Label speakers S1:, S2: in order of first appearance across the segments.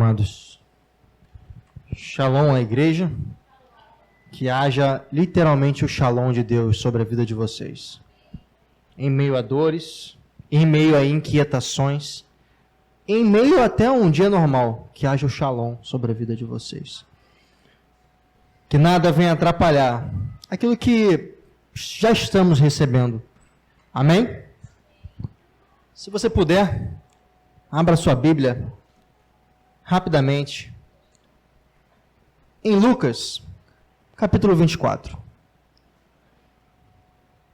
S1: amados. Shalom à igreja. Que haja literalmente o shalom de Deus sobre a vida de vocês. Em meio a dores, em meio a inquietações, em meio até a um dia normal, que haja o shalom sobre a vida de vocês. Que nada venha atrapalhar aquilo que já estamos recebendo. Amém? Se você puder, abra sua Bíblia rapidamente em Lucas, capítulo 24.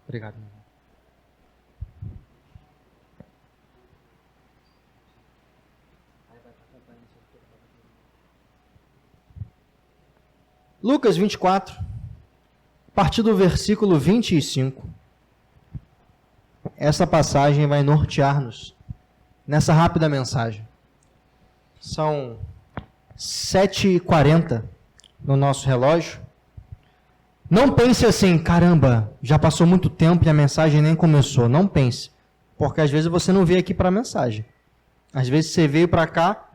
S1: Obrigado. Lucas 24, a partir do versículo 25. Essa passagem vai nortear-nos nessa rápida mensagem. São 7h40 no nosso relógio. Não pense assim, caramba, já passou muito tempo e a mensagem nem começou. Não pense, porque às vezes você não veio aqui para a mensagem. Às vezes você veio para cá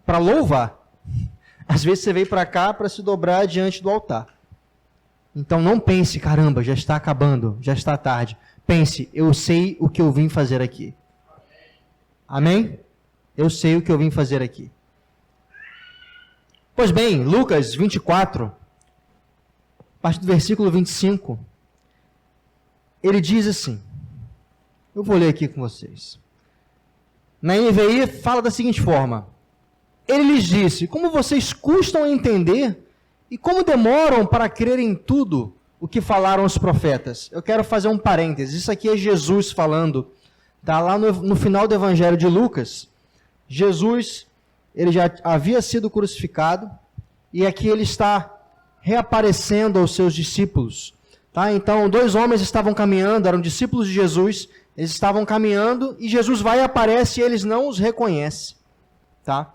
S1: para louvar. Às vezes você veio para cá para se dobrar diante do altar. Então não pense, caramba, já está acabando, já está tarde. Pense, eu sei o que eu vim fazer aqui. Amém? Eu sei o que eu vim fazer aqui. Pois bem, Lucas 24, a partir do versículo 25, ele diz assim, eu vou ler aqui com vocês. Na NVI fala da seguinte forma, ele lhes disse, como vocês custam a entender e como demoram para crer em tudo o que falaram os profetas. Eu quero fazer um parênteses, isso aqui é Jesus falando, está lá no final do Evangelho de Lucas. Jesus, ele já havia sido crucificado e aqui ele está reaparecendo aos seus discípulos. Tá? Então, dois homens estavam caminhando, eram discípulos de Jesus, eles estavam caminhando e Jesus vai e aparece e eles não os reconhecem. Tá?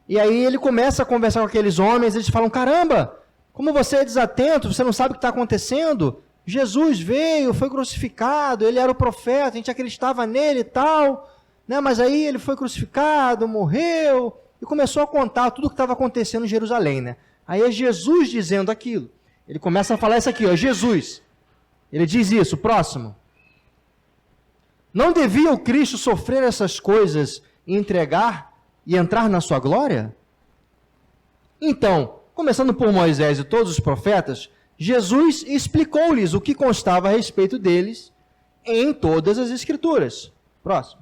S1: E aí ele começa a conversar com aqueles homens, eles falam, caramba, como você é desatento, você não sabe o que está acontecendo? Jesus veio, foi crucificado, ele era o profeta, a gente acreditava nele e tal, né? Mas aí ele foi crucificado, morreu, e começou a contar tudo o que estava acontecendo em Jerusalém. Né? Aí é Jesus dizendo aquilo. Ele começa a falar isso aqui, ó, Jesus. Ele diz isso, próximo. Não devia o Cristo sofrer essas coisas e entregar e entrar na sua glória? Então, começando por Moisés e todos os profetas, Jesus explicou-lhes o que constava a respeito deles em todas as Escrituras. Próximo.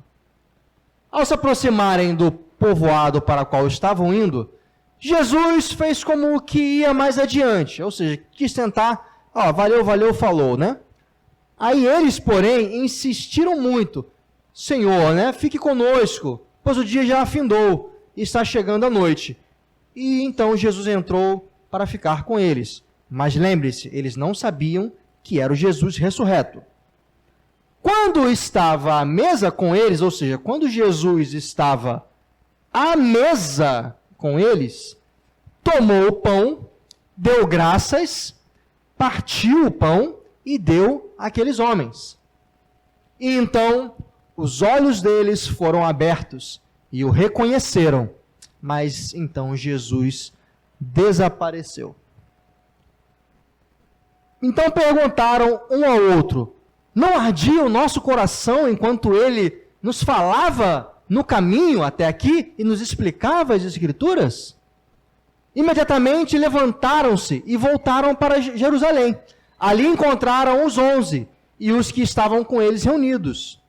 S1: Ao se aproximarem do povoado para o qual estavam indo, Jesus fez como que ia mais adiante, ou seja, quis tentar, valeu, falou, né? Aí eles, porém, insistiram muito, Senhor, né, fique conosco, pois o dia já afindou e está chegando a noite. E então Jesus entrou para ficar com eles. Mas lembre-se, eles não sabiam que era o Jesus ressurreto. Quando estava à mesa com eles, ou seja, quando Jesus estava à mesa com eles, tomou o pão, deu graças, partiu o pão e deu àqueles homens. E então os olhos deles foram abertos e o reconheceram. Mas então Jesus desapareceu. Então perguntaram um ao outro, não ardia o nosso coração enquanto ele nos falava no caminho até aqui e nos explicava as Escrituras? Imediatamente levantaram-se e voltaram para Jerusalém. Ali encontraram os 11 e os que estavam com eles reunidos.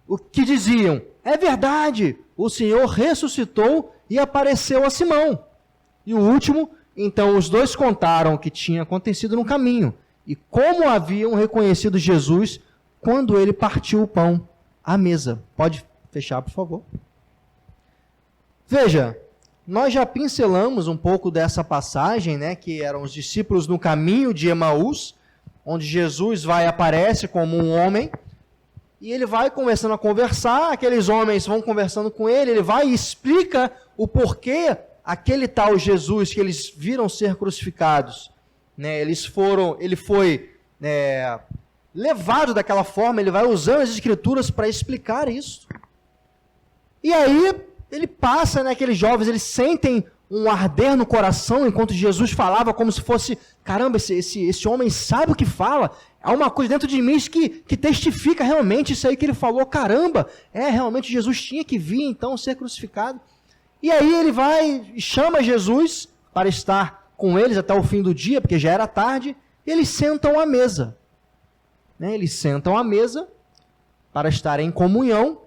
S1: O que diziam, é verdade, o Senhor ressuscitou e apareceu a Simão. E o último, então os dois contaram o que tinha acontecido no caminho e como haviam reconhecido Jesus quando ele partiu o pão à mesa. Pode fechar, por favor. Veja, nós já pincelamos um pouco dessa passagem, né, que eram os discípulos no caminho de Emaús, onde Jesus vai e aparece como um homem, e ele vai começando a conversar, aqueles homens vão conversando com ele, ele vai e explica o porquê aquele tal Jesus que eles viram ser crucificados, né, ele foi levado daquela forma, ele vai usando as Escrituras para explicar isso. E aí, ele passa, né, aqueles jovens, eles sentem um arder no coração enquanto Jesus falava, como se fosse, caramba, esse homem sabe o que fala, há uma coisa dentro de mim que testifica realmente isso aí que ele falou, caramba, realmente Jesus tinha que vir então ser crucificado. E aí ele vai e chama Jesus para estar com eles até o fim do dia, porque já era tarde, e eles sentam à mesa. Eles sentam à mesa para estar em comunhão,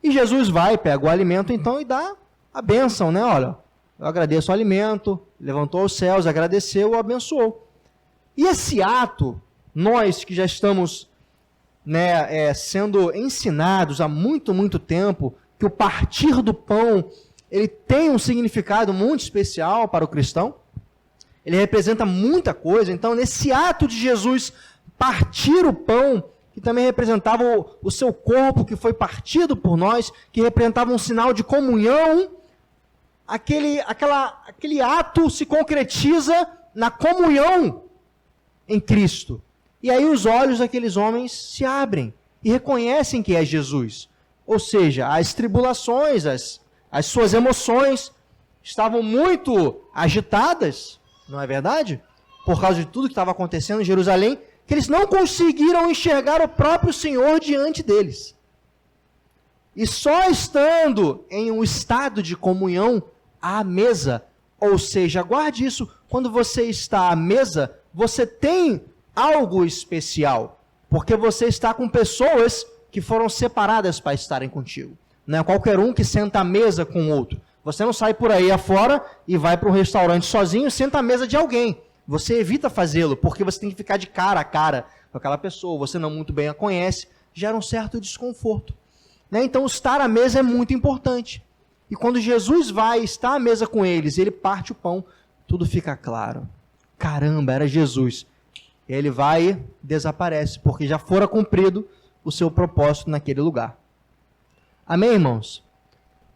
S1: e Jesus vai, pega o alimento então e dá a bênção, né? Olha, eu agradeço o alimento, levantou aos céus, agradeceu, o abençoou. E esse ato, nós que já estamos, né, sendo ensinados há muito, muito tempo, que o partir do pão, ele tem um significado muito especial para o cristão, ele representa muita coisa. Então, nesse ato de Jesus partir o pão, que também representava o seu corpo que foi partido por nós, que representava um sinal de comunhão, aquele ato se concretiza na comunhão em Cristo. E aí os olhos daqueles homens se abrem e reconhecem que é Jesus. Ou seja, as tribulações, as suas emoções estavam muito agitadas, não é verdade? Por causa de tudo que estava acontecendo em Jerusalém, que eles não conseguiram enxergar o próprio Senhor diante deles. E só estando em um estado de comunhão à mesa, ou seja, guarde isso, quando você está à mesa, você tem algo especial, porque você está com pessoas que foram separadas para estarem contigo. Não é qualquer um que senta à mesa com o outro. Você não sai por aí afora e vai para um restaurante sozinho e senta à mesa de alguém. Você evita fazê-lo, porque você tem que ficar de cara a cara com aquela pessoa, você não muito bem a conhece, gera um certo desconforto. Então, estar à mesa é muito importante. E quando Jesus vai estar à mesa com eles, ele parte o pão, tudo fica claro. Caramba, era Jesus. Ele vai e desaparece, porque já fora cumprido o seu propósito naquele lugar. Amém, irmãos?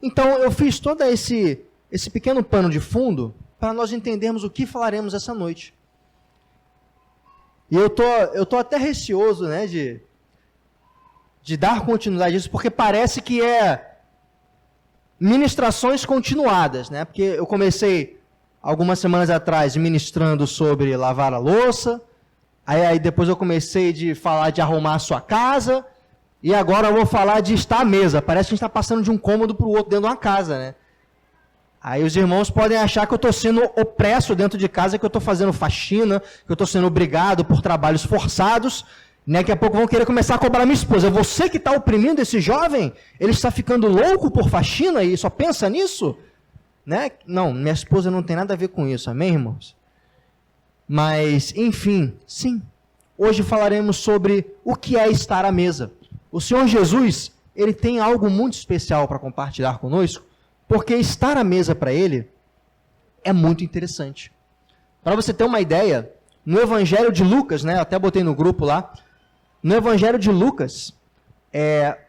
S1: Então, eu fiz todo esse pequeno pano de fundo para nós entendermos o que falaremos essa noite. E eu tô até receoso, né, de dar continuidade a isso, porque parece que é ministrações continuadas, né? Porque eu comecei algumas semanas atrás ministrando sobre lavar a louça, aí depois eu comecei de falar de arrumar a sua casa, e agora eu vou falar de estar à mesa. Parece que a gente está passando de um cômodo para o outro dentro de uma casa, né? Aí os irmãos podem achar que eu estou sendo opresso dentro de casa, que eu estou fazendo faxina, que eu estou sendo obrigado por trabalhos forçados. Daqui a pouco vão querer começar a cobrar minha esposa. É você que está oprimindo esse jovem? Ele está ficando louco por faxina e só pensa nisso? Né? Não, minha esposa não tem nada a ver com isso, amém, irmãos? Mas, enfim, sim. Hoje falaremos sobre o que é estar à mesa. O Senhor Jesus, ele tem algo muito especial para compartilhar conosco, porque estar à mesa para ele é muito interessante. Para você ter uma ideia, no Evangelho de Lucas, né, até botei no grupo lá, no Evangelho de Lucas,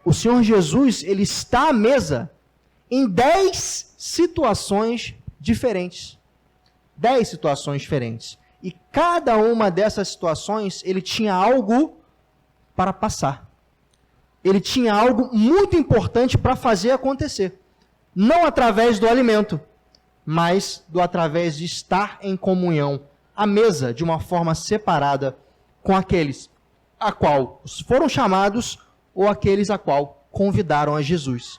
S1: o Senhor Jesus, ele está à mesa em 10 situações diferentes. 10 situações diferentes. E cada uma dessas situações, ele tinha algo para passar. Ele tinha algo muito importante para fazer acontecer. Não através do alimento, mas através de estar em comunhão à mesa, de uma forma separada com aqueles a qual foram chamados ou aqueles a qual convidaram a Jesus.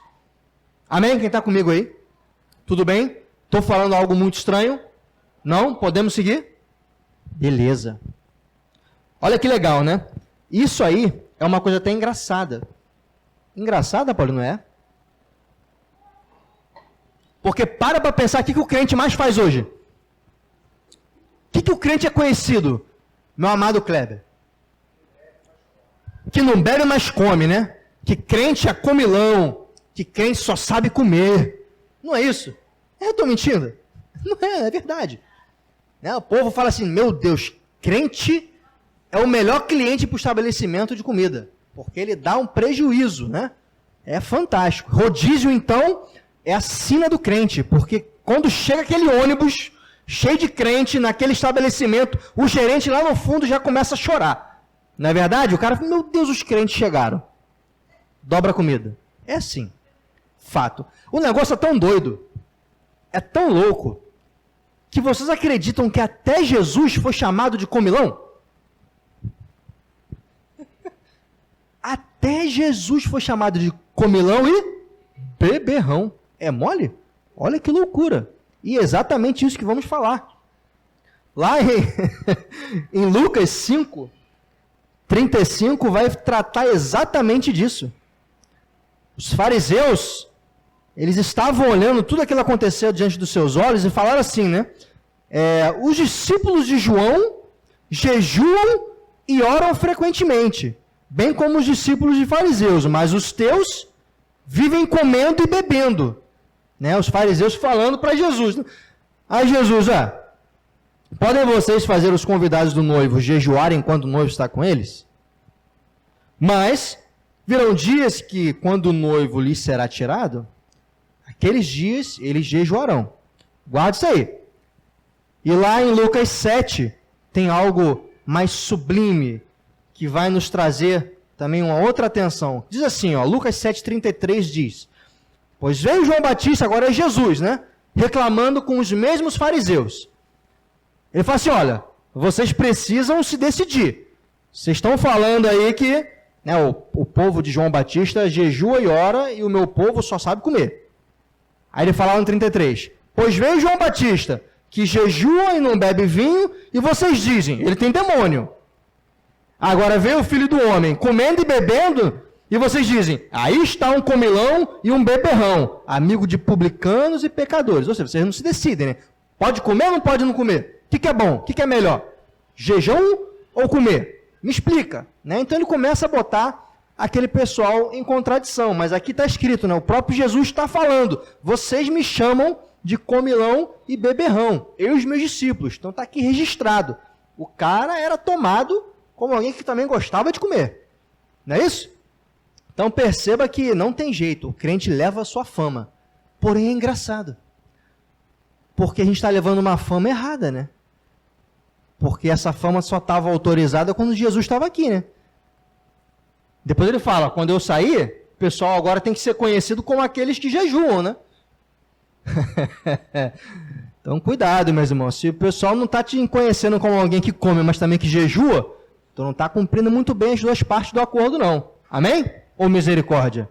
S1: Amém? Quem está comigo aí? Tudo bem? Estou falando algo muito estranho? Não? Podemos seguir? Beleza. Olha que legal, né? Isso aí é uma coisa até engraçada. Engraçada, Paulo, não é? Porque para pensar o que o crente mais faz hoje. O que o crente é conhecido? Meu amado Kleber. Que não bebe, mas come, né? Que crente é comilão. Que crente só sabe comer. Não é isso? Eu estou mentindo? Não é verdade. Né? O povo fala assim, meu Deus, crente é o melhor cliente para o estabelecimento de comida. Porque ele dá um prejuízo, né? É fantástico. Rodízio, então, é a sina do crente. Porque quando chega aquele ônibus cheio de crente naquele estabelecimento, o gerente lá no fundo já começa a chorar. Não é verdade? O cara fala, meu Deus, os crentes chegaram. Dobra a comida. É assim. Fato. O negócio é tão doido, é tão louco, que vocês acreditam que até Jesus foi chamado de comilão? Até Jesus foi chamado de comilão e beberrão. É mole? Olha que loucura. E é exatamente isso que vamos falar. Lá em Lucas 5, 35, vai tratar exatamente disso. Os fariseus, eles estavam olhando tudo aquilo que aconteceu diante dos seus olhos e falaram assim, né? Os discípulos de João jejuam e oram frequentemente, bem como os discípulos de fariseus, mas os teus vivem comendo e bebendo. Né? Os fariseus falando para Jesus. Aí Jesus, podem vocês fazer os convidados do noivo jejuarem enquanto o noivo está com eles? Mas virão dias que, quando o noivo lhes será tirado, aqueles dias eles jejuarão. Guarda isso aí. E lá em Lucas 7, tem algo mais sublime, que vai nos trazer também uma outra atenção. Diz assim, Lucas 7,33 diz, pois veio João Batista, agora é Jesus, né? Reclamando com os mesmos fariseus. Ele fala assim, olha, vocês precisam se decidir. Vocês estão falando aí que o povo de João Batista jejua e ora e o meu povo só sabe comer. Aí ele fala no 33, pois veio João Batista, que jejua e não bebe vinho, e vocês dizem, ele tem demônio. Agora veio o Filho do Homem, comendo e bebendo, e vocês dizem, aí está um comilão e um beberrão, amigo de publicanos e pecadores. Ou seja, vocês não se decidem, né? Pode comer ou não pode não comer? O que é bom? O que é melhor? Jejum ou comer? Me explica. Né? Então ele começa a botar aquele pessoal em contradição, mas aqui está escrito, né? O próprio Jesus está falando, vocês me chamam de comilão e beberrão, eu e os meus discípulos. Então está aqui registrado. O cara era tomado como alguém que também gostava de comer. Não é isso? Então perceba que não tem jeito, o crente leva a sua fama. Porém é engraçado. Porque a gente está levando uma fama errada, né? Porque essa fama só estava autorizada quando Jesus estava aqui, né? Depois ele fala, quando eu sair, o pessoal agora tem que ser conhecido como aqueles que jejuam, né? Então cuidado, meus irmãos. Se o pessoal não está te conhecendo como alguém que come, mas também que jejua, tu não está cumprindo muito bem as duas partes do acordo, não. Amém? Ou misericórdia?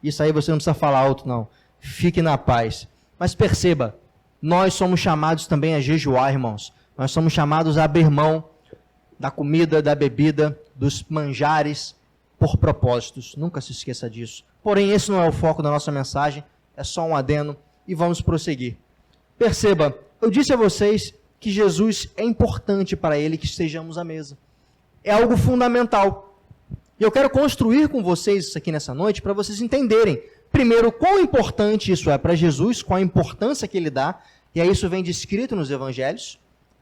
S1: Isso aí você não precisa falar alto, não. Fique na paz. Mas perceba, nós somos chamados também a jejuar, irmãos. Nós somos chamados a abrir mão da comida, da bebida, dos manjares, por propósitos. Nunca se esqueça disso. Porém, esse não é o foco da nossa mensagem. É só um adeno e vamos prosseguir. Perceba, eu disse a vocês que Jesus é importante para ele que estejamos à mesa. É algo fundamental. E eu quero construir com vocês isso aqui nessa noite para vocês entenderem, primeiro, quão importante isso é para Jesus, qual a importância que ele dá, e aí isso vem descrito nos evangelhos,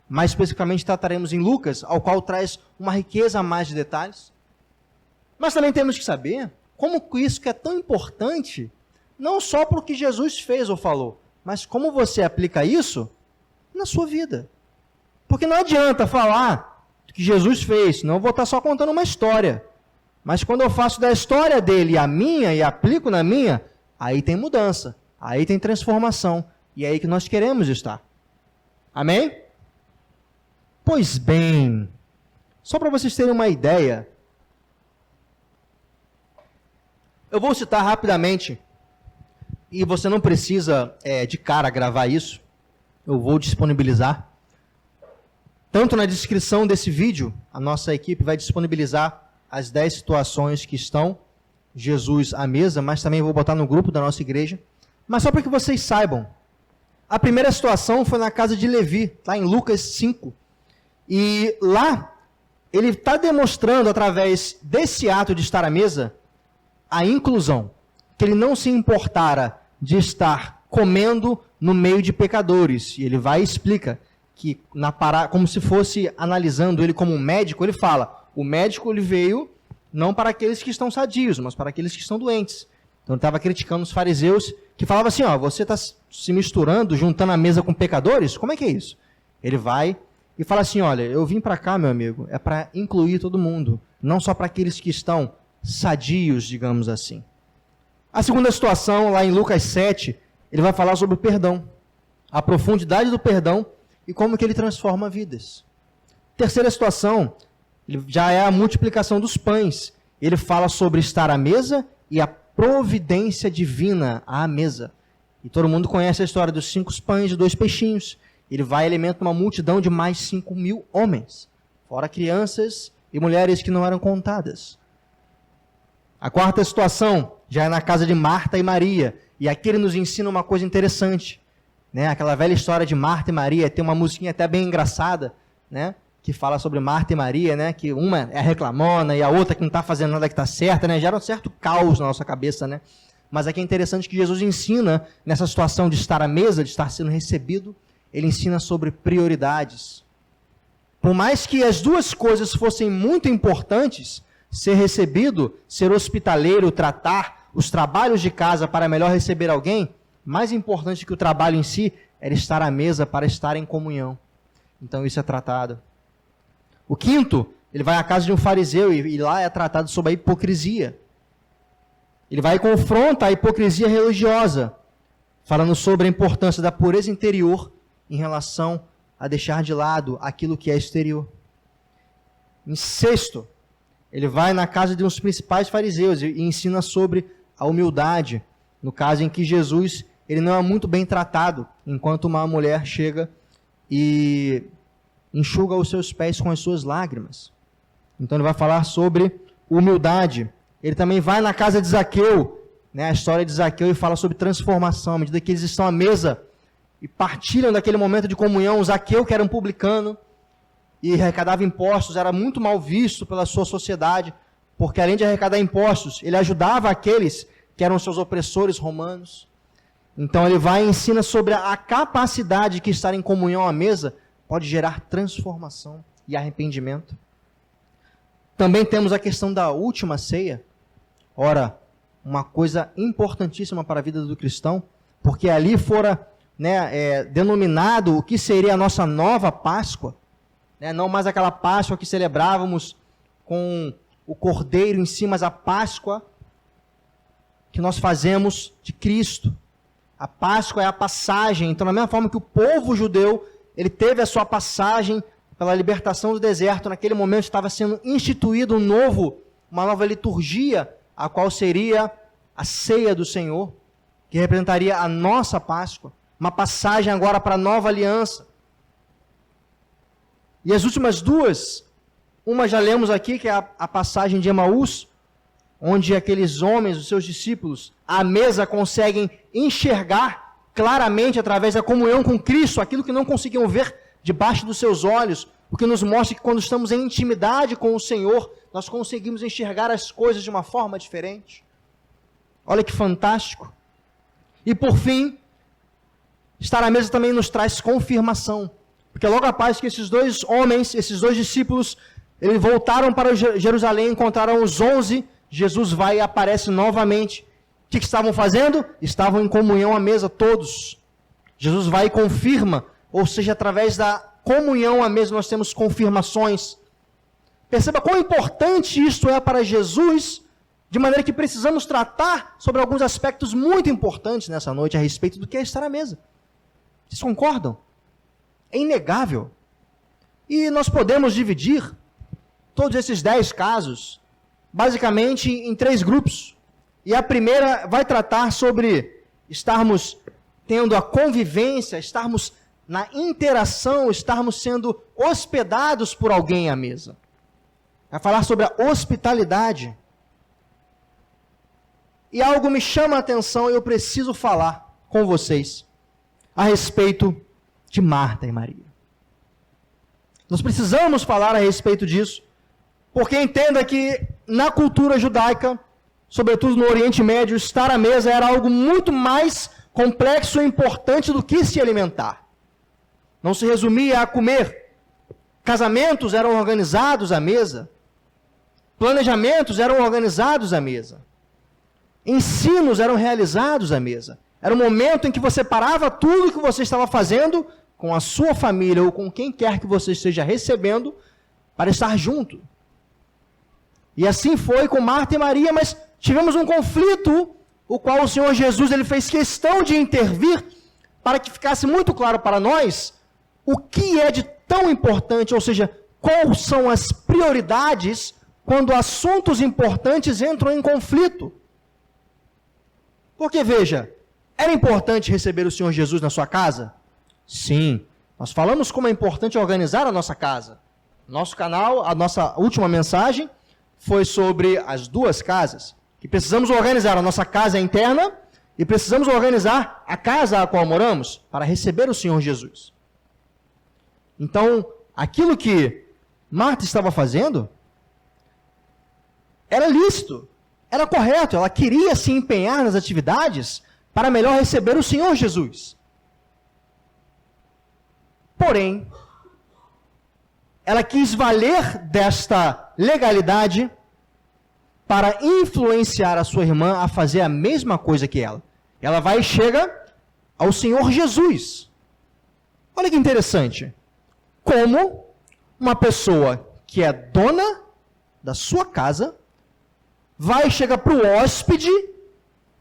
S1: mais especificamente trataremos em Lucas, ao qual traz uma riqueza a mais de detalhes. Mas também temos que saber como isso que é tão importante, não só para o que Jesus fez ou falou, mas como você aplica isso na sua vida. Porque não adianta falar do que Jesus fez, senão eu vou estar só contando uma história. Mas quando eu faço da história dele a minha e aplico na minha, aí tem mudança, aí tem transformação, e é aí que nós queremos estar. Amém? Pois bem, só para vocês terem uma ideia, eu vou citar rapidamente, e você não precisa de cara gravar isso, eu vou disponibilizar. Tanto na descrição desse vídeo, a nossa equipe vai disponibilizar as 10 situações que estão Jesus à mesa, mas também vou botar no grupo da nossa igreja. Mas só para que vocês saibam, a primeira situação foi na casa de Levi, lá em Lucas 5. E lá, ele está demonstrando, através desse ato de estar à mesa, a inclusão. Que ele não se importara de estar comendo no meio de pecadores. E ele vai e explica que, como se fosse analisando ele como um médico, ele fala, o médico ele veio não para aqueles que estão sadios, mas para aqueles que estão doentes. Então ele estava criticando os fariseus, que falavam assim, você está se misturando, juntando a mesa com pecadores? Como é que é isso? Ele vai e fala assim, olha, eu vim para cá, meu amigo, é para incluir todo mundo, não só para aqueles que estão sadios, digamos assim. A segunda situação, lá em Lucas 7, ele vai falar sobre o perdão, a profundidade do perdão e como que ele transforma vidas. Terceira situação, já é a multiplicação dos pães. Ele fala sobre estar à mesa e a providência divina à mesa. E todo mundo conhece a história dos 5 pães e 2 peixinhos. Ele vai e alimenta uma multidão de mais 5.000 homens, fora crianças e mulheres que não eram contadas. A quarta situação já é na casa de Marta e Maria. E aqui ele nos ensina uma coisa interessante, né? Aquela velha história de Marta e Maria, tem uma musiquinha até bem engraçada, né? Que fala sobre Marta e Maria, né? Que uma é a reclamona e a outra que não está fazendo nada que está certa, né? Gera um certo caos na nossa cabeça, né? Mas aqui é interessante que Jesus ensina, nessa situação de estar à mesa, de estar sendo recebido, ele ensina sobre prioridades. Por mais que as duas coisas fossem muito importantes, ser recebido, ser hospitaleiro, tratar os trabalhos de casa para melhor receber alguém, mais importante que o trabalho em si, era estar à mesa para estar em comunhão. Então isso é tratado. O quinto, ele vai à casa de um fariseu e lá é tratado sobre a hipocrisia. Ele vai e confronta a hipocrisia religiosa, falando sobre a importância da pureza interior em relação a deixar de lado aquilo que é exterior. Em sexto, ele vai na casa de um dos principais fariseus e ensina sobre a humildade, no caso em que Jesus ele não é muito bem tratado, enquanto uma mulher chega e enxuga os seus pés com as suas lágrimas. Então ele vai falar sobre humildade. Ele também vai na casa de Zaqueu, né, a história de Zaqueu, e fala sobre transformação. À medida que eles estão à mesa e partilham daquele momento de comunhão, Zaqueu, que era um publicano e arrecadava impostos, era muito mal visto pela sua sociedade, porque além de arrecadar impostos, ele ajudava aqueles que eram seus opressores romanos. Então ele vai e ensina sobre a capacidade que estar em comunhão à mesa pode gerar transformação e arrependimento. Também temos a questão da última ceia. Ora, uma coisa importantíssima para a vida do cristão, porque ali fora denominado o que seria a nossa nova Páscoa, né? Não mais aquela Páscoa que celebrávamos com o Cordeiro em si, mas a Páscoa que nós fazemos de Cristo. A Páscoa é a passagem. Então, da mesma forma que o povo judeu, ele teve a sua passagem pela libertação do deserto, naquele momento estava sendo instituído uma nova liturgia, a qual seria a ceia do Senhor, que representaria a nossa Páscoa, uma passagem agora para a nova aliança. E as últimas duas, uma já lemos aqui, que é a passagem de Emaús, onde aqueles homens, os seus discípulos, à mesa conseguem enxergar claramente, através da comunhão com Cristo, aquilo que não conseguiam ver debaixo dos seus olhos, o que nos mostra que quando estamos em intimidade com o Senhor, nós conseguimos enxergar as coisas de uma forma diferente. Olha que fantástico. E por fim, estar à mesa também nos traz confirmação, porque logo após que esses dois homens, esses dois discípulos, eles voltaram para Jerusalém, encontraram os 11, Jesus vai e aparece novamente. O que estavam fazendo? Estavam em comunhão à mesa todos. Jesus vai e confirma, ou seja, através da comunhão à mesa nós temos confirmações. Perceba quão importante isto é para Jesus, de maneira que precisamos tratar sobre alguns aspectos muito importantes nessa noite a respeito do que é estar à mesa. Vocês concordam? É inegável. E nós podemos dividir todos esses 10 casos, basicamente em 3 grupos. E a primeira vai tratar sobre estarmos tendo a convivência, estarmos na interação, estarmos sendo hospedados por alguém à mesa. Vai falar sobre a hospitalidade. E algo me chama a atenção e eu preciso falar com vocês a respeito de Marta e Maria. Nós precisamos falar a respeito disso, porque entenda que na cultura judaica, sobretudo no Oriente Médio, estar à mesa era algo muito mais complexo e importante do que se alimentar. Não se resumia a comer. Casamentos eram organizados à mesa. Planejamentos eram organizados à mesa. Ensinos eram realizados à mesa. Era o momento em que você parava tudo o que você estava fazendo com a sua família ou com quem quer que você esteja recebendo para estar junto. E assim foi com Marta e Maria, mas tivemos um conflito o qual o Senhor Jesus ele fez questão de intervir para que ficasse muito claro para nós o que é de tão importante, ou seja, quais são as prioridades quando assuntos importantes entram em conflito. Porque, veja, era importante receber o Senhor Jesus na sua casa? Sim. Nós falamos como é importante organizar a nossa casa. Nosso canal, a nossa última mensagem foi sobre as duas casas. Que precisamos organizar a nossa casa interna e precisamos organizar a casa a qual moramos para receber o Senhor Jesus. Então, aquilo que Marta estava fazendo era lícito, era correto, ela queria se empenhar nas atividades para melhor receber o Senhor Jesus. Porém, ela quis valer desta legalidade para influenciar a sua irmã a fazer a mesma coisa que ela. Ela vai e chega ao Senhor Jesus. Olha que interessante. Como uma pessoa que é dona da sua casa vai e chega para o hóspede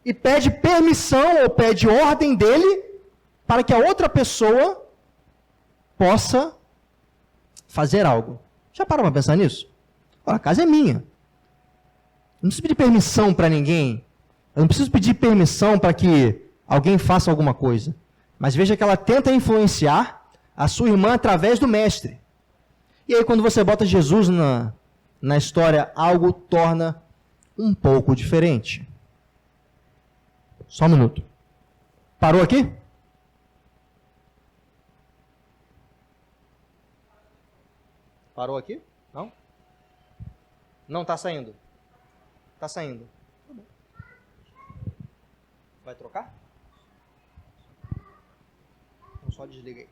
S1: e pede permissão ou pede ordem dele para que a outra pessoa possa fazer algo. Já parou para pensar nisso? A casa é minha. Eu não preciso pedir permissão para ninguém. Eu não preciso pedir permissão para que alguém faça alguma coisa. Mas veja que ela tenta influenciar a sua irmã através do mestre. E aí, quando você bota Jesus na história, algo torna um pouco diferente. Só um minuto. Parou aqui? Parou aqui? Não? Não está saindo? Está saindo. Tá bom. Vai trocar? Então só desliguei.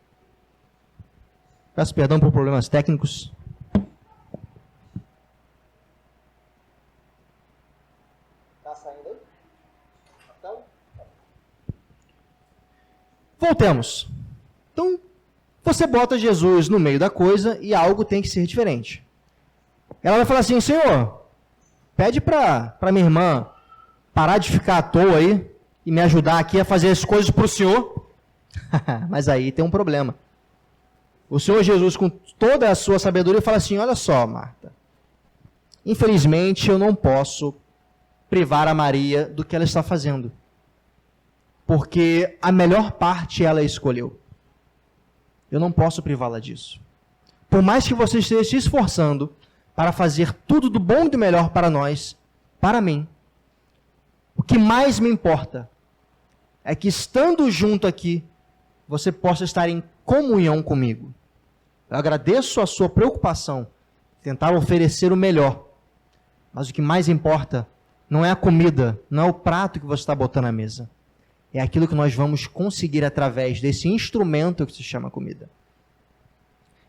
S1: Peço perdão por problemas técnicos. Está saindo aí? Então? Voltemos. Então, você bota Jesus no meio da coisa e algo tem que ser diferente. Ela vai falar assim, Senhor, pede para minha irmã parar de ficar à toa aí e me ajudar aqui a fazer as coisas para o Senhor. Mas aí tem um problema. O Senhor Jesus, com toda a sua sabedoria, fala assim, olha só, Marta, infelizmente eu não posso privar a Maria do que ela está fazendo. Porque a melhor parte ela escolheu. Eu não posso privá-la disso. Por mais que você esteja se esforçando para fazer tudo do bom e do melhor para nós, para mim, o que mais me importa é que estando junto aqui, você possa estar em comunhão comigo. Eu agradeço a sua preocupação, tentar oferecer o melhor, mas o que mais importa não é a comida, não é o prato que você está botando na mesa. É aquilo que nós vamos conseguir através desse instrumento que se chama comida.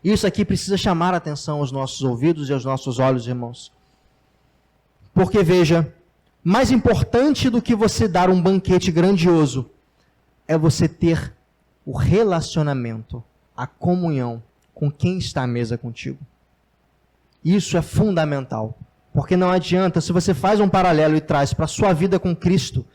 S1: Isso aqui precisa chamar a atenção aos nossos ouvidos e aos nossos olhos, irmãos. Porque, veja, mais importante do que você dar um banquete grandioso é você ter o relacionamento, a comunhão com quem está à mesa contigo. Isso é fundamental. Porque não adianta, se você faz um paralelo e traz para a sua vida com Cristo,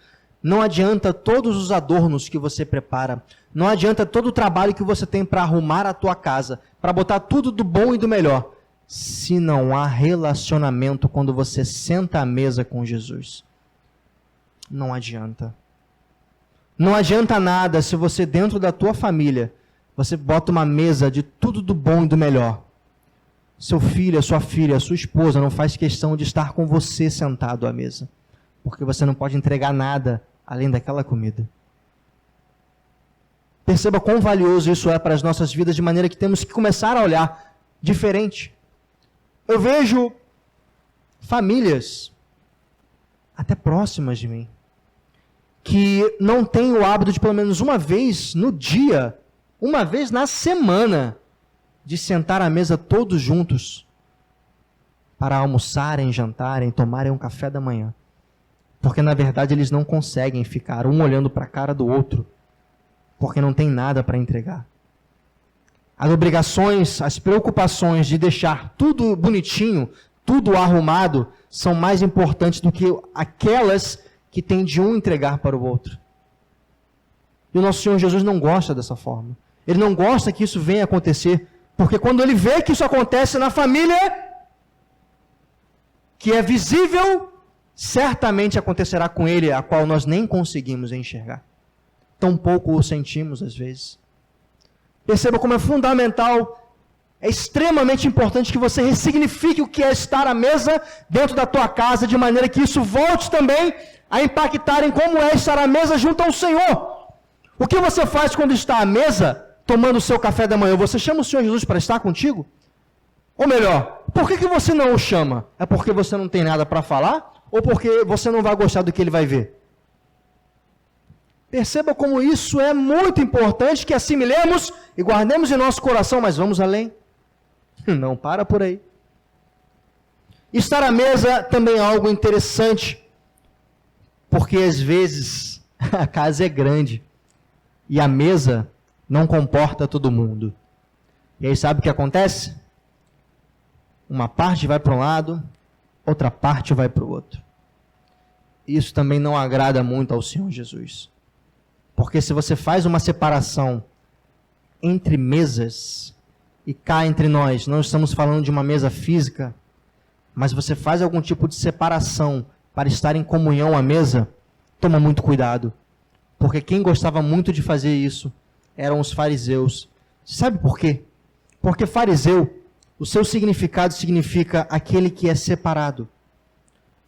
S1: não adianta todos os adornos que você prepara, não adianta todo o trabalho que você tem para arrumar a tua casa, para botar tudo do bom e do melhor, se não há relacionamento quando você senta à mesa com Jesus. Não adianta. Não adianta nada se você dentro da tua família, você bota uma mesa de tudo do bom e do melhor. Seu filho, a sua filha, a sua esposa não faz questão de estar com você sentado à mesa. Porque você não pode entregar nada além daquela comida. Perceba quão valioso isso é para as nossas vidas, de maneira que temos que começar a olhar diferente. Eu vejo famílias, até próximas de mim, que não têm o hábito de pelo menos uma vez no dia, uma vez na semana, de sentar à mesa todos juntos para almoçarem, jantarem, tomarem um café da manhã. Porque, na verdade, eles não conseguem ficar um olhando para a cara do outro, porque não tem nada para entregar. As obrigações, as preocupações de deixar tudo bonitinho, tudo arrumado, são mais importantes do que aquelas que tem de um entregar para o outro. E o nosso Senhor Jesus não gosta dessa forma. Ele não gosta que isso venha acontecer, porque quando ele vê que isso acontece na família, que é visível, certamente acontecerá com ele, a qual nós nem conseguimos enxergar. Tampouco o sentimos às vezes. Perceba como é fundamental, é extremamente importante que você ressignifique o que é estar à mesa dentro da tua casa, de maneira que isso volte também a impactar em como é estar à mesa junto ao Senhor. O que você faz quando está à mesa, tomando o seu café da manhã? Você chama o Senhor Jesus para estar contigo? Ou melhor, por que você não o chama? É porque você não tem nada para falar? Ou porque você não vai gostar do que ele vai ver? Perceba como isso é muito importante, que assimilemos e guardemos em nosso coração, mas vamos além. Não para por aí. Estar à mesa também é algo interessante, porque às vezes a casa é grande e a mesa não comporta todo mundo. E aí sabe o que acontece? Uma parte vai para um lado, outra parte vai para o outro. Isso também não agrada muito ao Senhor Jesus. Porque se você faz uma separação entre mesas, e cá entre nós, não estamos falando de uma mesa física, mas você faz algum tipo de separação para estar em comunhão à mesa, toma muito cuidado. Porque quem gostava muito de fazer isso eram os fariseus. Sabe por quê? Porque fariseu, o seu significado significa aquele que é separado,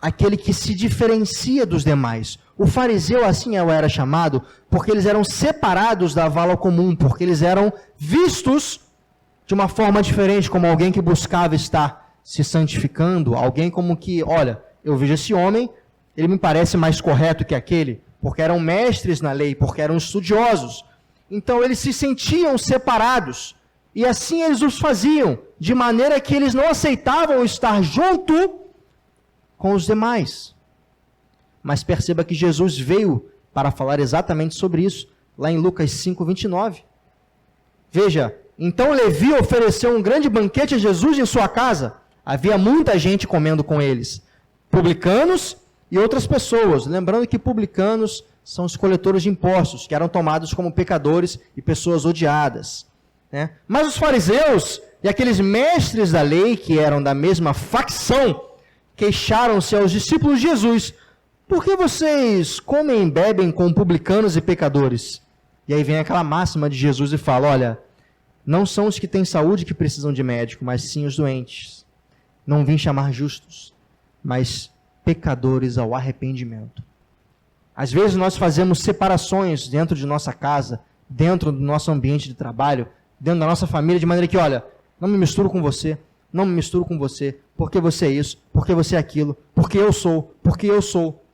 S1: aquele que se diferencia dos demais. O fariseu assim era chamado porque eles eram separados da vala comum, porque eles eram vistos de uma forma diferente, como alguém que buscava estar se santificando, alguém como que, olha, eu vejo esse homem, ele me parece mais correto que aquele, porque eram mestres na lei, porque eram estudiosos. Então eles se sentiam separados, e assim eles os faziam, de maneira que eles não aceitavam estar junto com os demais. Mas perceba que Jesus veio para falar exatamente sobre isso, lá em Lucas 5:29. Veja, então Levi ofereceu um grande banquete a Jesus em sua casa. Havia muita gente comendo com eles, publicanos e outras pessoas. Lembrando que publicanos são os coletores de impostos, que eram tomados como pecadores e pessoas odiadas, né? Mas os fariseus e aqueles mestres da lei, que eram da mesma facção, queixaram-se aos discípulos de Jesus: por que vocês comem e bebem com publicanos e pecadores? E aí vem aquela máxima de Jesus e fala: olha, não são os que têm saúde que precisam de médico, mas sim os doentes. Não vim chamar justos, mas pecadores ao arrependimento. Às vezes nós fazemos separações dentro de nossa casa, dentro do nosso ambiente de trabalho, dentro da nossa família, de maneira que, olha, não me misturo com você, não me misturo com você, porque você é isso, porque você é aquilo, porque eu sou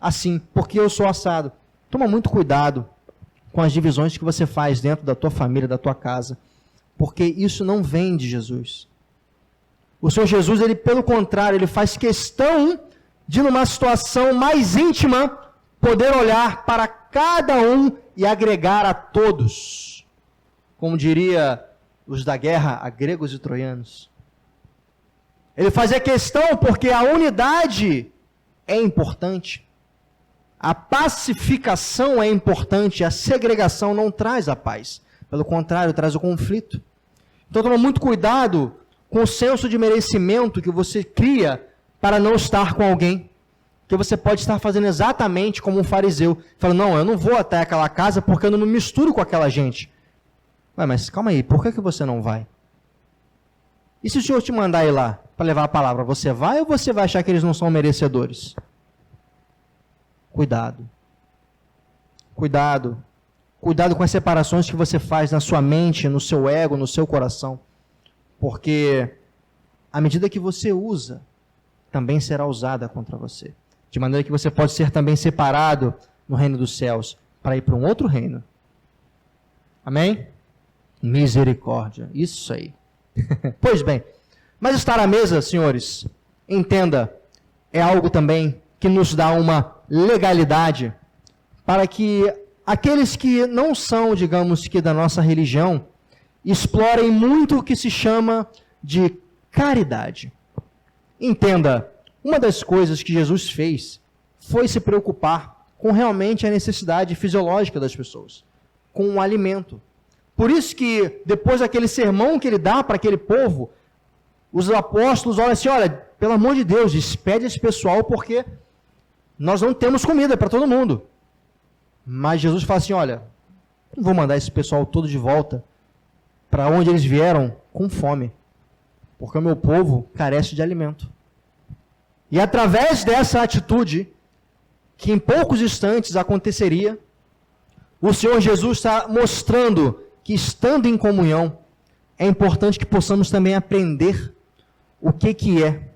S1: assim, porque eu sou assado. Toma muito cuidado com as divisões que você faz dentro da tua família, da tua casa, porque isso não vem de Jesus. O Senhor Jesus, ele pelo contrário, ele faz questão de, numa situação mais íntima, poder olhar para cada um e agregar a todos. Como diria os da guerra, a gregos e troianos. Ele fazia questão porque a unidade é importante. A pacificação é importante, a segregação não traz a paz. Pelo contrário, traz o conflito. Então toma muito cuidado com o senso de merecimento que você cria para não estar com alguém. Porque você pode estar fazendo exatamente como um fariseu. Falando, não, eu não vou até aquela casa porque eu não me misturo com aquela gente. Ué, mas calma aí, por que você não vai? E se o Senhor te mandar ir lá para levar a palavra, você vai ou você vai achar que eles não são merecedores? Cuidado. Cuidado. Cuidado com as separações que você faz na sua mente, no seu ego, no seu coração. Porque à medida que você usa, também será usada contra você. De maneira que você pode ser também separado no reino dos céus para ir para um outro reino. Amém? Misericórdia. Isso aí. Pois bem, mas estar à mesa, senhores, entenda, é algo também que nos dá uma legalidade para que aqueles que não são, digamos que da nossa religião, explorem muito o que se chama de caridade. Entenda, uma das coisas que Jesus fez foi se preocupar com realmente a necessidade fisiológica das pessoas, com o alimento. Por isso que, depois daquele sermão que ele dá para aquele povo, os apóstolos olham assim, olha, pelo amor de Deus, despede esse pessoal, porque nós não temos comida para todo mundo. Mas Jesus fala assim, olha, não vou mandar esse pessoal todo de volta para onde eles vieram com fome, porque o meu povo carece de alimento. E através dessa atitude, que em poucos instantes aconteceria, o Senhor Jesus está mostrando que, estando em comunhão, é importante que possamos também aprender o que é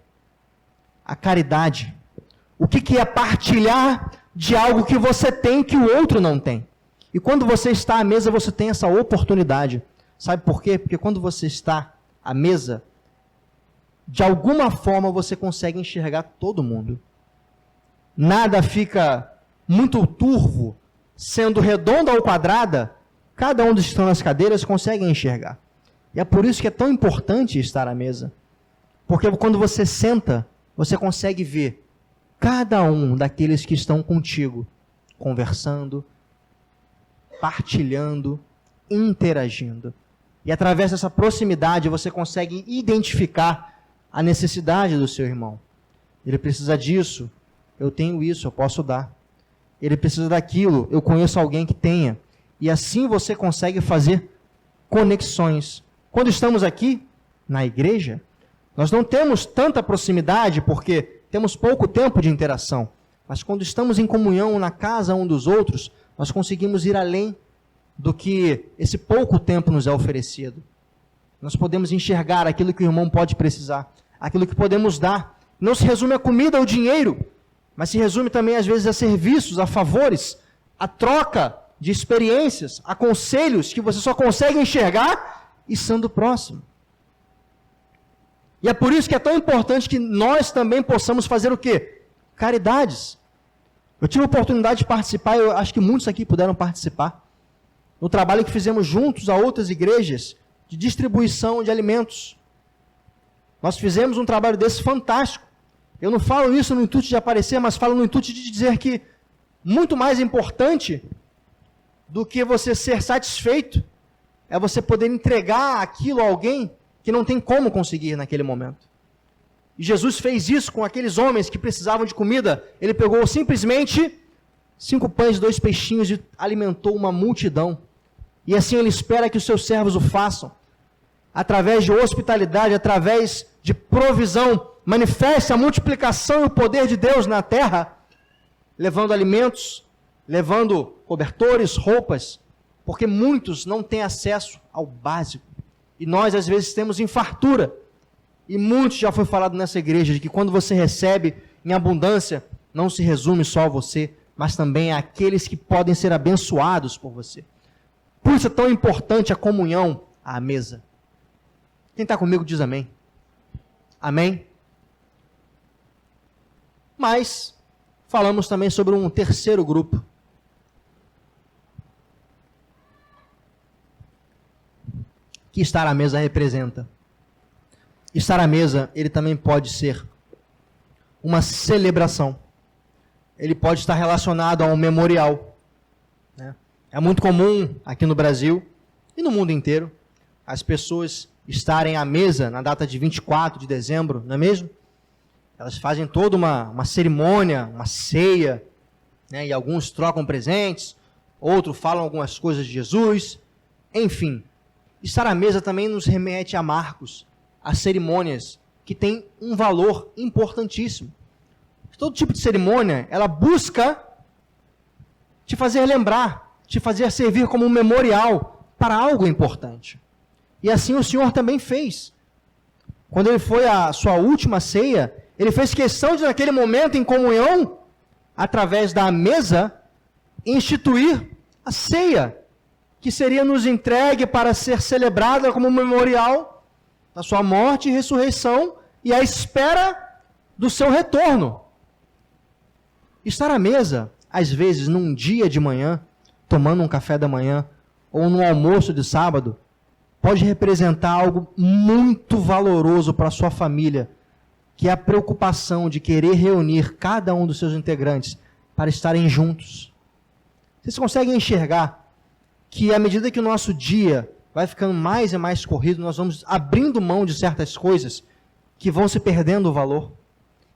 S1: a caridade, o que é partilhar de algo que você tem que o outro não tem. E quando você está à mesa, você tem essa oportunidade. Sabe por quê? Porque quando você está à mesa, de alguma forma você consegue enxergar todo mundo. Nada fica muito turvo, sendo redonda ou quadrada, cada um dos que estão nas cadeiras consegue enxergar. E é por isso que é tão importante estar à mesa. Porque quando você senta, você consegue ver cada um daqueles que estão contigo, conversando, partilhando, interagindo. E através dessa proximidade você consegue identificar a necessidade do seu irmão. Ele precisa disso, eu tenho isso, eu posso dar. Ele precisa daquilo, eu conheço alguém que tenha. E assim você consegue fazer conexões. Quando estamos aqui, na igreja, nós não temos tanta proximidade porque temos pouco tempo de interação. Mas quando estamos em comunhão na casa um dos outros, nós conseguimos ir além do que esse pouco tempo nos é oferecido. Nós podemos enxergar aquilo que o irmão pode precisar, aquilo que podemos dar. Não se resume a comida ou dinheiro, mas se resume também às vezes a serviços, a favores, a troca de experiências, a conselhos que você só consegue enxergar estando próximo. E é por isso que é tão importante que nós também possamos fazer o quê? Caridades. Eu tive a oportunidade de participar, eu acho que muitos aqui puderam participar, no trabalho que fizemos juntos a outras igrejas, de distribuição de alimentos. Nós fizemos um trabalho desse fantástico. Eu não falo isso no intuito de aparecer, mas falo no intuito de dizer que muito mais importante do que você ser satisfeito é você poder entregar aquilo a alguém que não tem como conseguir naquele momento. E Jesus fez isso com aqueles homens que precisavam de comida. Ele pegou simplesmente 5 pães e 2 peixinhos e alimentou uma multidão. E assim ele espera que os seus servos o façam. Através de hospitalidade, através de provisão, manifeste a multiplicação e o poder de Deus na terra, levando alimentos, levando cobertores, roupas, porque muitos não têm acesso ao básico. E nós, às vezes, temos em fartura. E muitos já foi falado nessa igreja, de que quando você recebe em abundância, não se resume só a você, mas também àqueles que podem ser abençoados por você. Por isso é tão importante a comunhão à mesa. Quem está comigo diz amém. Amém? Mas falamos também sobre um terceiro grupo. Que estar à mesa representa. Estar à mesa, ele também pode ser uma celebração. Ele pode estar relacionado a um memorial. Né? É muito comum aqui no Brasil e no mundo inteiro as pessoas estarem à mesa na data de 24 de dezembro, não é mesmo? Elas fazem toda uma cerimônia, uma ceia, né? E alguns trocam presentes, outros falam algumas coisas de Jesus, enfim. Estar à mesa também nos remete a Marcos, a cerimônias que têm um valor importantíssimo. Todo tipo de cerimônia, ela busca te fazer lembrar, te fazer servir como um memorial para algo importante. E assim o Senhor também fez. Quando ele foi à sua última ceia, ele fez questão de, naquele momento, em comunhão, através da mesa, instituir a ceia, que seria nos entregue para ser celebrada como um memorial da sua morte e ressurreição e a espera do seu retorno. Estar à mesa, às vezes, num dia de manhã, tomando um café da manhã, ou no almoço de sábado, pode representar algo muito valoroso para a sua família, que é a preocupação de querer reunir cada um dos seus integrantes para estarem juntos. Vocês conseguem enxergar que à medida que o nosso dia vai ficando mais e mais corrido, nós vamos abrindo mão de certas coisas que vão se perdendo o valor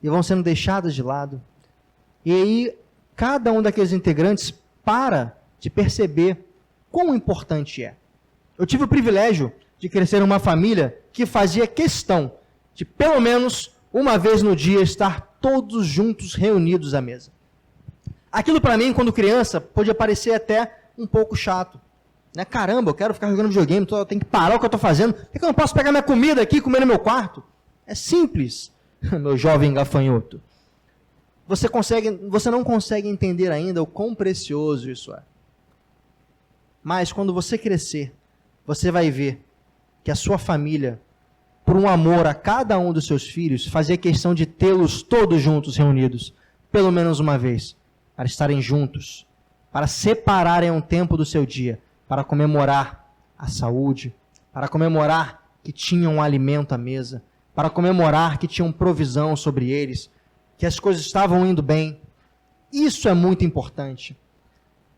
S1: e vão sendo deixadas de lado. E aí, cada um daqueles integrantes para de perceber quão importante é. Eu tive o privilégio de crescer em uma família que fazia questão de, pelo menos, uma vez no dia, estar todos juntos reunidos à mesa. Aquilo para mim, quando criança, podia parecer até um pouco chato. Né? Caramba, eu quero ficar jogando videogame, eu tenho que parar o que eu estou fazendo. Por que eu não posso pegar minha comida aqui e comer no meu quarto? É simples, meu jovem gafanhoto. Você não consegue entender ainda o quão precioso isso é. Mas quando você crescer, você vai ver que a sua família, por um amor a cada um dos seus filhos, fazia questão de tê-los todos juntos reunidos, pelo menos uma vez, para estarem juntos, para separarem um tempo do seu dia, para comemorar a saúde, para comemorar que tinham um alimento à mesa, para comemorar que tinham provisão sobre eles, que as coisas estavam indo bem. Isso é muito importante.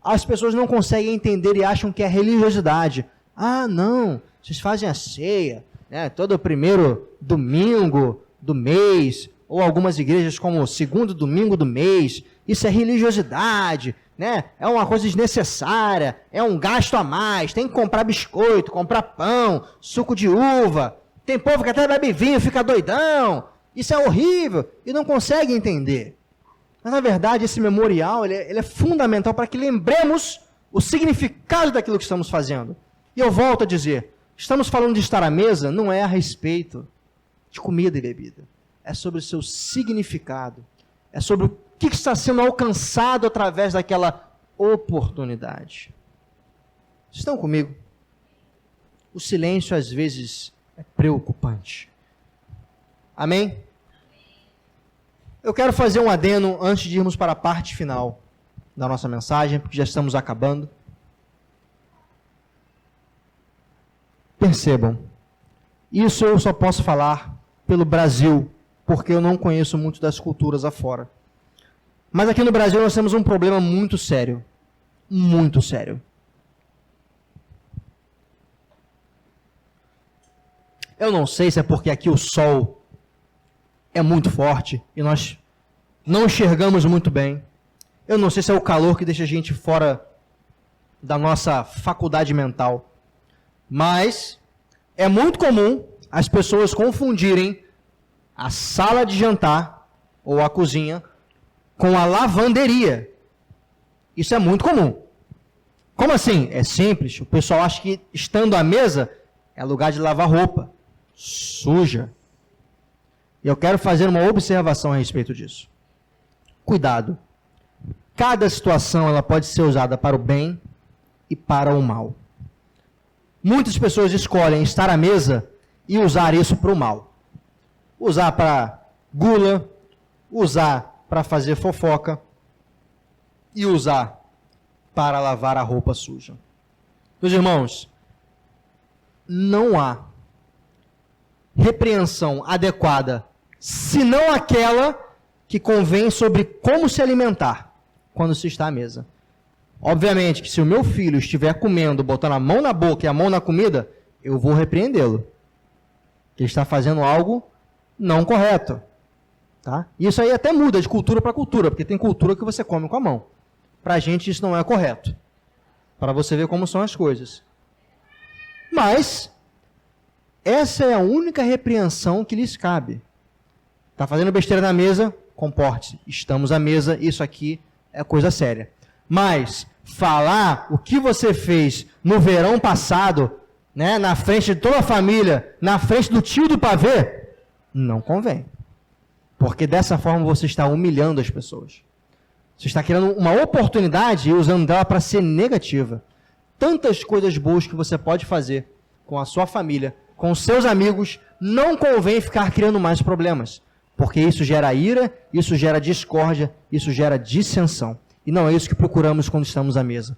S1: As pessoas não conseguem entender e acham que é religiosidade. Ah, não, vocês fazem a ceia, né, todo primeiro domingo do mês, ou algumas igrejas como o segundo domingo do mês. Isso é religiosidade, né? É uma coisa desnecessária, é um gasto a mais, tem que comprar biscoito, comprar pão, suco de uva. Tem povo que até bebe vinho, fica doidão. Isso é horrível e não consegue entender. Mas, na verdade, esse memorial ele é fundamental para que lembremos o significado daquilo que estamos fazendo. E eu volto a dizer, estamos falando de estar à mesa, não é a respeito de comida e bebida. É sobre o seu significado. É sobre o que está sendo alcançado através daquela oportunidade. Estão comigo? O silêncio, às vezes, é preocupante. Amém? Eu quero fazer um adendo antes de irmos para a parte final da nossa mensagem, porque já estamos acabando. Percebam, isso eu só posso falar pelo Brasil, porque eu não conheço muito das culturas afora. Mas aqui no Brasil nós temos um problema muito sério. Muito sério. Eu não sei se é porque aqui o sol é muito forte e nós não enxergamos muito bem. Eu não sei se é o calor que deixa a gente fora da nossa faculdade mental. Mas é muito comum as pessoas confundirem a sala de jantar ou a cozinha com a lavanderia. Isso é muito comum. Como assim? É simples. O pessoal acha que estando à mesa é lugar de lavar roupa. Suja. E eu quero fazer uma observação a respeito disso. Cuidado. Cada situação ela pode ser usada para o bem e para o mal. Muitas pessoas escolhem estar à mesa e usar isso para o mal. Usar para gula, usar para fazer fofoca e usar para lavar a roupa suja. Meus irmãos, não há repreensão adequada, senão aquela que convém sobre como se alimentar quando se está à mesa. Obviamente que se o meu filho estiver comendo, botando a mão na boca e a mão na comida, eu vou repreendê-lo. Ele está fazendo algo não correto. Tá? Isso aí até muda de cultura para cultura, porque tem cultura que você come com a mão. Para a gente isso não é correto. Para você ver como são as coisas. Mas, essa é a única repreensão que lhes cabe. Está fazendo besteira na mesa? Comporte-se. Estamos à mesa, isso aqui é coisa séria. Mas, falar o que você fez no verão passado, né, na frente de toda a família, na frente do tio do pavê, não convém. Porque dessa forma você está humilhando as pessoas. Você está criando uma oportunidade e usando dela para ser negativa. Tantas coisas boas que você pode fazer com a sua família, com os seus amigos, não convém ficar criando mais problemas. Porque isso gera ira, isso gera discórdia, isso gera dissensão. E não é isso que procuramos quando estamos à mesa.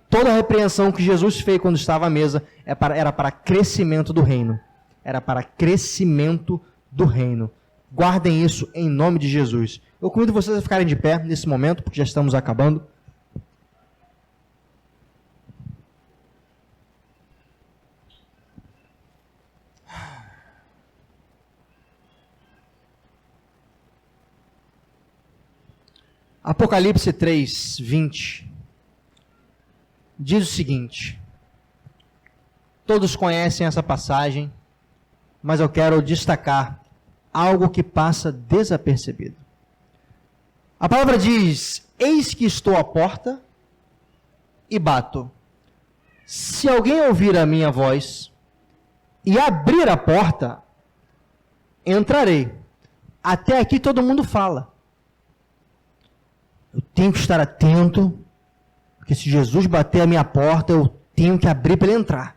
S1: Toda a repreensão que Jesus fez quando estava à mesa era para crescimento do reino. Era para crescimento do reino. Guardem isso em nome de Jesus. Eu convido vocês a ficarem de pé nesse momento, porque já estamos acabando. Apocalipse 3, 20, diz o seguinte, todos conhecem essa passagem, mas eu quero destacar algo que passa desapercebido. A palavra diz, eis que estou à porta e bato. Se alguém ouvir a minha voz e abrir a porta, entrarei. Até aqui todo mundo fala. Eu tenho que estar atento, porque se Jesus bater a minha porta, eu tenho que abrir para ele entrar.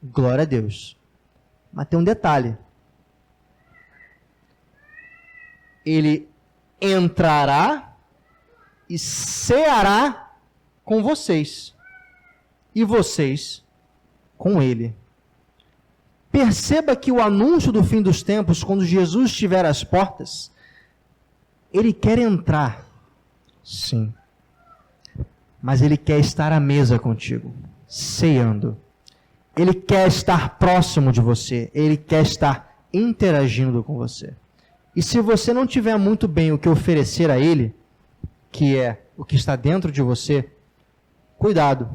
S1: Glória a Deus. Mas tem um detalhe. Ele entrará e ceará com vocês. E vocês com ele. Perceba que o anúncio do fim dos tempos, quando Jesus estiver às portas, ele quer entrar. Sim. Mas ele quer estar à mesa contigo, ceando. Ele quer estar próximo de você. Ele quer estar interagindo com você. E se você não tiver muito bem o que oferecer a ele, que é o que está dentro de você, cuidado.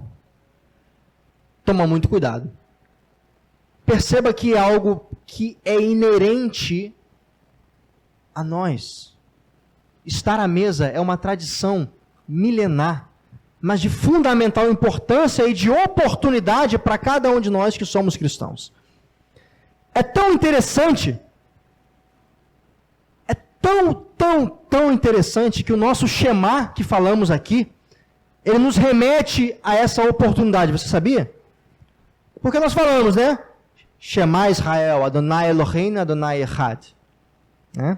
S1: Toma muito cuidado. Perceba que é algo que é inerente a nós. Estar à mesa é uma tradição milenar, mas de fundamental importância e de oportunidade para cada um de nós que somos cristãos. É tão interessante, é tão interessante que o nosso Shema que falamos aqui, ele nos remete a essa oportunidade, você sabia? Porque nós falamos, né? Shema Israel, Adonai Eloheinu, Adonai Echad. Né?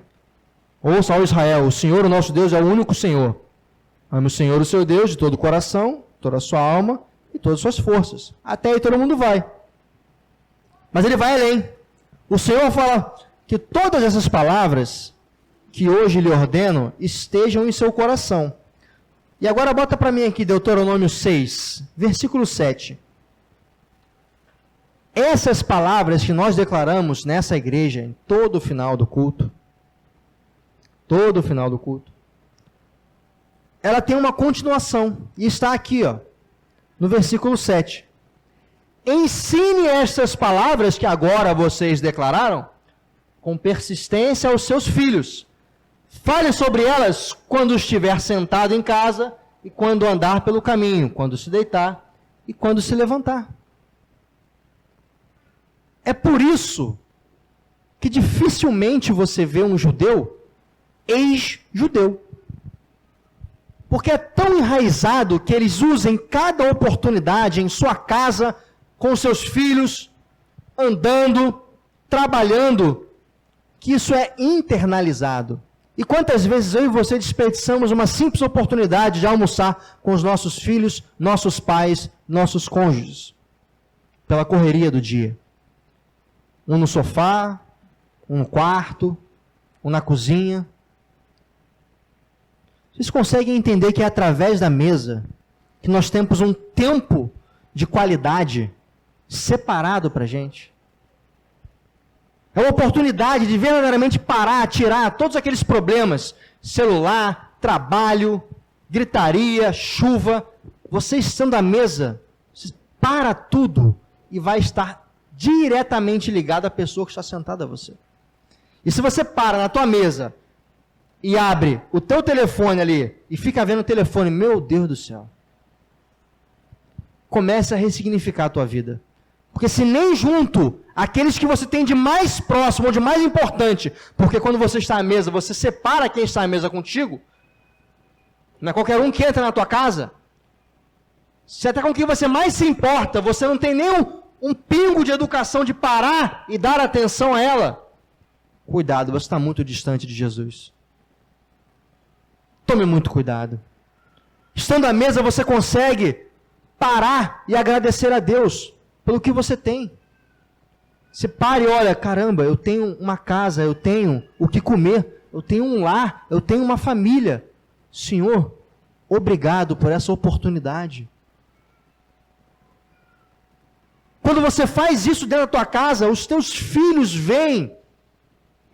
S1: Ouça, ó Israel, o Senhor, o nosso Deus, é o único Senhor. Ame o Senhor, o seu Deus, de todo o coração, toda a sua alma e todas as suas forças. Até aí todo mundo vai. Mas ele vai além. O Senhor fala que todas essas palavras que hoje lhe ordeno estejam em seu coração. E agora bota para mim aqui Deuteronômio 6, versículo 7. Essas palavras que nós declaramos nessa igreja, em todo o final do culto, ela tem uma continuação, e está aqui, ó, no versículo 7. Ensine estas palavras que agora vocês declararam, com persistência aos seus filhos. Fale sobre elas quando estiver sentado em casa, e quando andar pelo caminho, quando se deitar e quando se levantar. É por isso que dificilmente você vê um judeu ex-judeu. Porque é tão enraizado que eles usam cada oportunidade em sua casa, com seus filhos, andando, trabalhando, que isso é internalizado. E quantas vezes eu e você desperdiçamos uma simples oportunidade de almoçar com os nossos filhos, nossos pais, nossos cônjuges, pela correria do dia. Um no sofá, um no quarto, um na cozinha. Vocês conseguem entender que é através da mesa que nós temos um tempo de qualidade separado para a gente? É uma oportunidade de verdadeiramente parar, tirar todos aqueles problemas, celular, trabalho, gritaria, chuva. Você estando à mesa, você para tudo e vai estar diretamente ligado à pessoa que está sentada a você. E se você para na tua mesa e abre o teu telefone ali e fica vendo o telefone, meu Deus do céu, comece a ressignificar a tua vida. Porque se nem junto aqueles que você tem de mais próximo ou de mais importante, porque quando você está à mesa, você separa quem está à mesa contigo, não é qualquer um que entra na tua casa, se até com quem você mais se importa, você não tem nem um pingo de educação de parar e dar atenção a ela, cuidado, você está muito distante de Jesus. Tome muito cuidado. Estando à mesa, você consegue parar e agradecer a Deus pelo que você tem. Você para e olha, caramba, eu tenho uma casa, eu tenho o que comer, eu tenho um lar, eu tenho uma família. Senhor, obrigado por essa oportunidade. Quando você faz isso dentro da tua casa, os teus filhos veem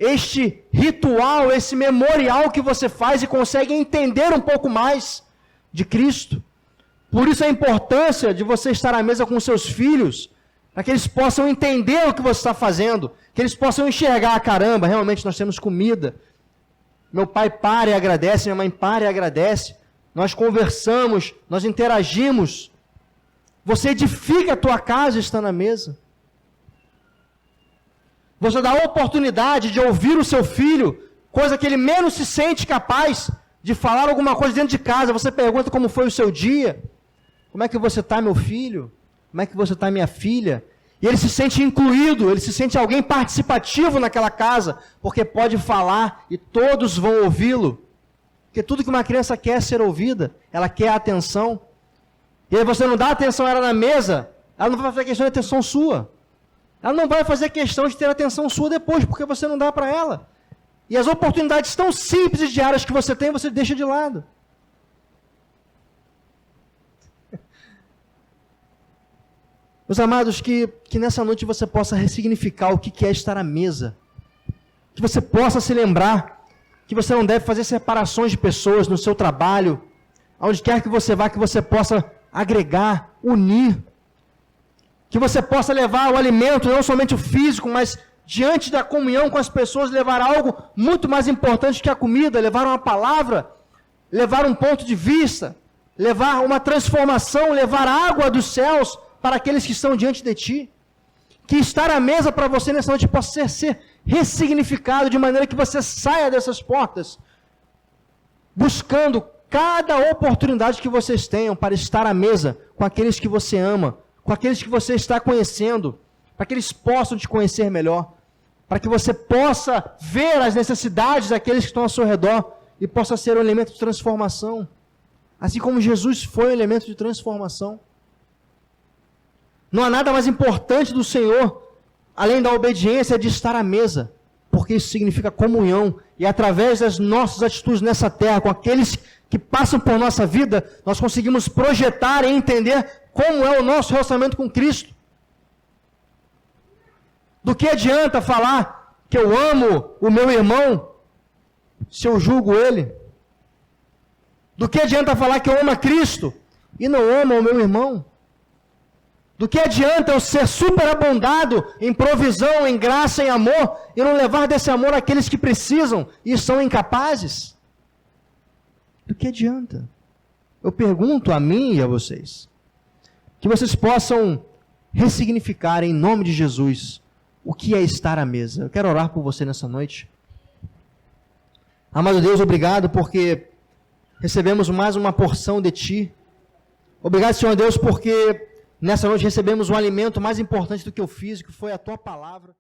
S1: este ritual, esse memorial que você faz e consegue entender um pouco mais de Cristo. Por isso a importância de você estar à mesa com seus filhos, para que eles possam entender o que você está fazendo, que eles possam enxergar, caramba, realmente nós temos comida. Meu pai para e agradece, minha mãe para e agradece. Nós conversamos, nós interagimos. Você edifica a tua casa estando à mesa. Você dá a oportunidade de ouvir o seu filho, coisa que ele menos se sente capaz de falar alguma coisa dentro de casa. Você pergunta como foi o seu dia. Como é que você está, meu filho? Como é que você está, minha filha? E ele se sente incluído, ele se sente alguém participativo naquela casa, porque pode falar e todos vão ouvi-lo. Porque tudo que uma criança quer é ser ouvida, ela quer a atenção. E aí você não dá atenção a ela na mesa, ela não vai fazer questão de atenção sua. Ela não vai fazer questão de ter atenção sua depois, porque você não dá para ela. E as oportunidades tão simples e diárias que você tem, você deixa de lado. Meus amados, que nessa noite você possa ressignificar o que é estar à mesa. Que você possa se lembrar que você não deve fazer separações de pessoas no seu trabalho, aonde quer que você vá, que você possa agregar, unir. Que você possa levar o alimento, não somente o físico, mas diante da comunhão com as pessoas, levar algo muito mais importante que a comida, levar uma palavra, levar um ponto de vista, levar uma transformação, levar água dos céus para aqueles que estão diante de ti. Que estar à mesa para você nessa noite possa ser ressignificado de maneira que você saia dessas portas, buscando cada oportunidade que vocês tenham para estar à mesa com aqueles que você ama, com aqueles que você está conhecendo, para que eles possam te conhecer melhor, para que você possa ver as necessidades daqueles que estão ao seu redor e possa ser um elemento de transformação, assim como Jesus foi um elemento de transformação. Não há nada mais importante do Senhor, além da obediência, de estar à mesa, porque isso significa comunhão, e através das nossas atitudes nessa terra, com aqueles que passam por nossa vida, nós conseguimos projetar e entender como é o nosso relacionamento com Cristo. Do que adianta falar que eu amo o meu irmão, se eu julgo ele? Do que adianta falar que eu amo a Cristo e não amo o meu irmão? Do que adianta eu ser superabundado em provisão, em graça, em amor, e não levar desse amor àqueles que precisam e são incapazes? Do que adianta? Eu pergunto a mim e a vocês, que vocês possam ressignificar em nome de Jesus o que é estar à mesa. Eu quero orar por você nessa noite. Amado Deus, obrigado porque recebemos mais uma porção de Ti. Obrigado, Senhor Deus, porque nessa noite recebemos um alimento mais importante do que o físico, foi a Tua palavra.